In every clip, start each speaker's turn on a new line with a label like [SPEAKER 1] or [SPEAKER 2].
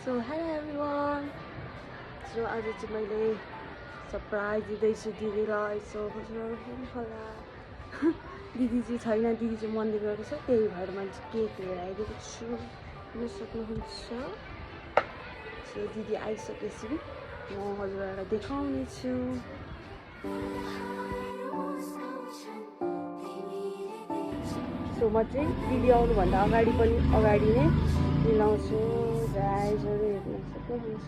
[SPEAKER 1] So hello everyone. So आज चाहिँ मैले सरप्राइज दिँदैछु दिदीलाई। सो हजुरहरू हेर्नु होला दिदी चाहिँ छैन, दिदी चाहिँ मन्दिर गएको छ, त्यही भएर मैले चाहिँ केक लिएर आइदिएको छु, हेर्न सक्नुहुन्छ। सो दिदी आइसकेपछि म हजुरहरूलाई देखाउने छु। सो म चाहिँ दिदी आउनुभन्दा अगाडि नै मिलाउँछु। गाइजहरू हेर्न सक्नुहुन्छ।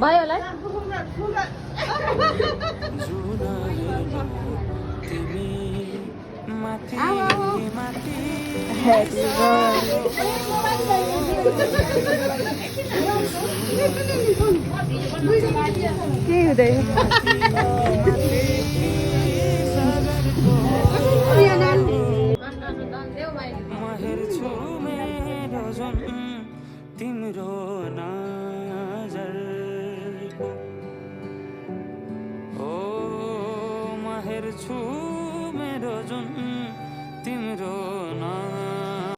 [SPEAKER 1] भयो होला के हुँदै
[SPEAKER 2] तिम्रो नजर ओ म हेर्छु मेरो जुन तिम्रो नजर